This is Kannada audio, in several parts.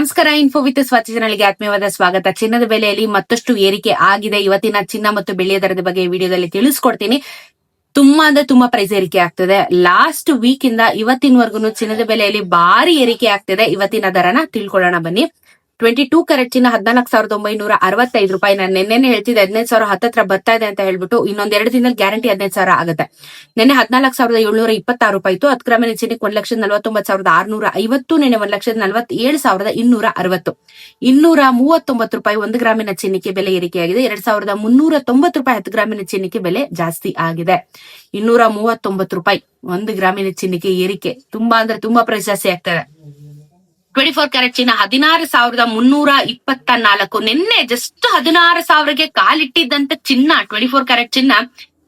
ನಮಸ್ಕಾರ. ಇನ್ಫೋ ವಿತ್ ಸ್ವಾತಿ ಚಾನಲ್ಗೆ ಆತ್ಮೀಯವಾದ ಸ್ವಾಗತ. ಚಿನ್ನದ ಬೆಲೆಯಲ್ಲಿ ಮತ್ತಷ್ಟು ಏರಿಕೆ ಆಗಿದೆ. ಇವತ್ತಿನ ಚಿನ್ನ ಮತ್ತು ಬೆಳ್ಳಿಯ ದರದ ಬಗ್ಗೆ ವಿಡಿಯೋದಲ್ಲಿ ತಿಳಿಸ್ಕೊಡ್ತೀನಿ. ತುಂಬಾ ಅಂದ್ರೆ ತುಂಬಾ ಪ್ರೈಸ್ ಏರಿಕೆ ಆಗ್ತದೆ. ಲಾಸ್ಟ್ ವೀಕ್ ಇಂದ ಇವತ್ತಿನವರೆಗೂ ಚಿನ್ನದ ಬೆಲೆಯಲ್ಲಿ ಭಾರಿ ಏರಿಕೆ ಆಗ್ತಿದೆ. ಇವತ್ತಿನ ದರನ ತಿಳ್ಕೊಳ್ಳೋಣ ಬನ್ನಿ. 22 ಕ್ಯಾರೆಟ್ ಚಿನ್ನ 14,965 ರೂಪಾಯಿ. ನಾನು ನಿನ್ನೆ ಹೇಳ್ತಿದ್ದೆ 15,000 ಹತ್ತತ್ರ ಬರ್ತಾ ಇದೆ ಅಂತ ಹೇಳ್ಬಿಟ್ಟು. ಇನ್ನೊಂದೆರಡು ದಿನದಲ್ಲಿ ಗ್ಯಾರಂಟಿ 15,000 ಆಗುತ್ತೆ. ನಿನ್ನೆ 14,726 ರೂಪಾಯಿ ಇತ್ತು. 10 ಗ್ರಾಮಿನ ಚಿನ್ನಕ್ಕೆ 1,49,650. ನಿನ್ನೆ 1,47,260. 239 ರೂಪಾಯಿ 1 ಗ್ರಾಮಿನ ಚಿನ್ನಕ್ಕೆ ಬೆಲೆ ಏರಿಕೆಯಾಗಿದೆ. 2,390 ರೂಪಾಯಿ 10 ಗ್ರಾಮಿನ ಚಿನ್ನಕ್ಕೆ ಬೆಲೆ ಜಾಸ್ತಿ ಆಗಿದೆ. 239 ರೂಪಾಯಿ 1 ಗ್ರಾಮಿನ ಚಿನ್ನಕ್ಕೆ ಏರಿಕೆ ತುಂಬಾ ಅಂದ್ರೆ ತುಂಬಾ ಪ್ರೈಸ್ ಜಾಸ್ತಿ ಆಗ್ತದೆ. 24 ಕ್ಯಾರೆಟ್ ಚಿನ್ನ 16,324. ನಿನ್ನೆ ಜಸ್ಟ್ 16,000ಗೆ ಕಾಲಿಟ್ಟಿದ್ದಂತ ಚಿನ್ನ 24 ಕ್ಯಾರೆಟ್ ಚಿನ್ನ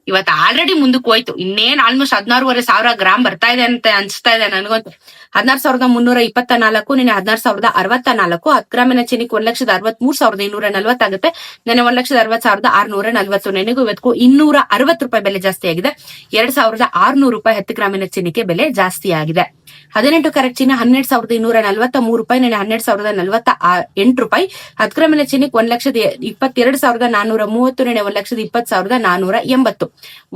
ಇವತ್ತು ಆಲ್ರೆಡಿ ಮುಂದಕ್ಕೆ ಹೋಯ್ತು. ಇನ್ನೇನ್ ಆಲ್ಮೋಸ್ಟ್ 16,500 ಗ್ರಾಮ್ ಬರ್ತಾ ಇದೆ ಅಂತ ಅನ್ಸ್ತಾ ಇದೆ ನನಗಂತೂ. 16,324. ನಿನ್ನೆ 16,064. 10 ಗ್ರಾಮಿನ ಚಿನ್ನಕ್ಕೆ 1,63,240 ಆಗುತ್ತೆ. ನೆನ್ನೆ 1,60,640. ನೆನೆಗೂ ಇವತ್ತಿಗೂ 260 ರೂಪಾಯಿ ಬೆಲೆ ಜಾಸ್ತಿ ಆಗಿದೆ. 2,600 ರೂಪಾಯಿ 10 ಗ್ರಾಮಿನ ಚಿನ್ನಕ್ಕೆ ಬೆಲೆ ಜಾಸ್ತಿ ಆಗಿದೆ. 18 ಕ್ಯಾರೆಟ್ ಚಿನ್ನ 12,243 ರೂಪಾಯಿ. ನೆನೆ 12,048 ರೂಪಾಯಿ. 10 ಗ್ರಾಮಿನ ಚಿನ್ನಕ್ಕೆ 1,22,430. ನೆನೆ 1,20,480.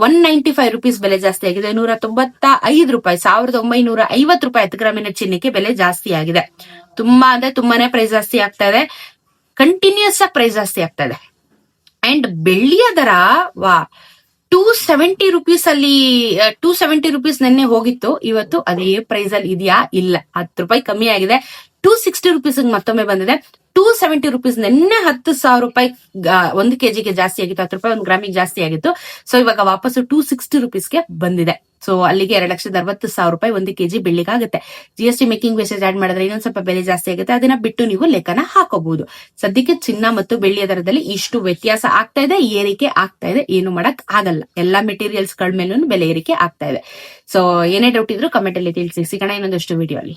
195 ರೂಪೀಸ್ ಬೆಲೆ ಜಾಸ್ತಿ ಆಗಿದೆ. 195 ರೂಪಾಯಿ 1,950 ರೂಪಾಯಿ 10 ಗ್ರಾಮಿನ ಚಿನ್ನಕ್ಕೆ ಬೆಲೆ ಜಾಸ್ತಿ ಆಗಿದೆ. ತುಂಬಾ ಅಂದ್ರೆ ತುಂಬಾನೇ ಪ್ರೈಸ್ ಜಾಸ್ತಿ ಆಗ್ತಾ ಇದೆ. ಕಂಟಿನ್ಯೂಸ್ ಆಗಿ ಪ್ರೈಸ್ ಜಾಸ್ತಿ ಆಗ್ತಾ ಇದೆ. ಅಂಡ್ ಬೆಳ್ಳಿಯ ದರ 270 ರೂಪೀಸ್ ಅಲ್ಲಿ 270 ರೂಪೀಸ್ ನೆನ್ನೆ ಹೋಗಿತ್ತು. ಇವತ್ತು ಅದೇ ಪ್ರೈಸ್ ಅಲ್ಲಿ ಇದೆಯಾ? ಇಲ್ಲ, 10 ರೂಪಾಯಿ ಕಮ್ಮಿ ಆಗಿದೆ. 260 ರೂಪೀಸ್ ಮತ್ತೊಮ್ಮೆ ಬಂದಿದೆ. 270 ರೂಪೀಸ್ ನಿನ್ನೆ 10,000 ರೂಪಾಯಿ 1 ಕೆಜಿಗೆ ಜಾಸ್ತಿ ಆಗಿತ್ತು. 10 ರೂಪಾಯಿ 1 ಗ್ರಾಮಿಗೆ ಜಾಸ್ತಿ ಆಗಿತ್ತು. ಸೊ ಇವಾಗ ವಾಪಸ್ 260 ರೂಪೀಸ್ಗೆ ಬಂದಿದೆ. ಸೊ ಅಲ್ಲಿಗೆ 2,60,000 ರೂಪಾಯಿ 1 ಕೆಜಿ ಬೆಳ್ಳಿಗಾಗುತ್ತೆ. GST ಮೇಕಿಂಗ್ ವೇಸ್ಟೇಜ್ ಆಡ್ ಮಾಡಿದ್ರೆ ಇನ್ನೊಂದ್ ಸ್ವಲ್ಪ ಬೆಲೆ ಜಾಸ್ತಿ ಆಗುತ್ತೆ. ಅದನ್ನ ಬಿಟ್ಟು ನೀವು ಲೆಕ್ಕನ ಹಾಕೋಬಹುದು. ಸದ್ಯಕ್ಕೆ ಚಿನ್ನ ಮತ್ತು ಬೆಳ್ಳಿಯ ದರದಲ್ಲಿ ಇಷ್ಟು ವ್ಯತ್ಯಾಸ ಆಗ್ತಾ ಇದೆ, ಏರಿಕೆ ಆಗ್ತಾ ಇದೆ. ಏನು ಮಾಡಕ್ ಆಗಲ್ಲ. ಎಲ್ಲಾ ಮೆಟೀರಿಯಲ್ಸ್ ಗಳ ಮೇಲೂ ಬೆಲೆ ಏರಿಕೆ ಆಗ್ತಾ ಇದೆ. ಸೊ ಏನೇ ಡೌಟ್ ಇದ್ರು ಕಮೆಂಟ್ ಅಲ್ಲಿ ತಿಳಿಸಿ. ಸಿಗೋಣ ಇನ್ನೊಂದಷ್ಟು ವಿಡಿಯೋ ಅಲ್ಲಿ.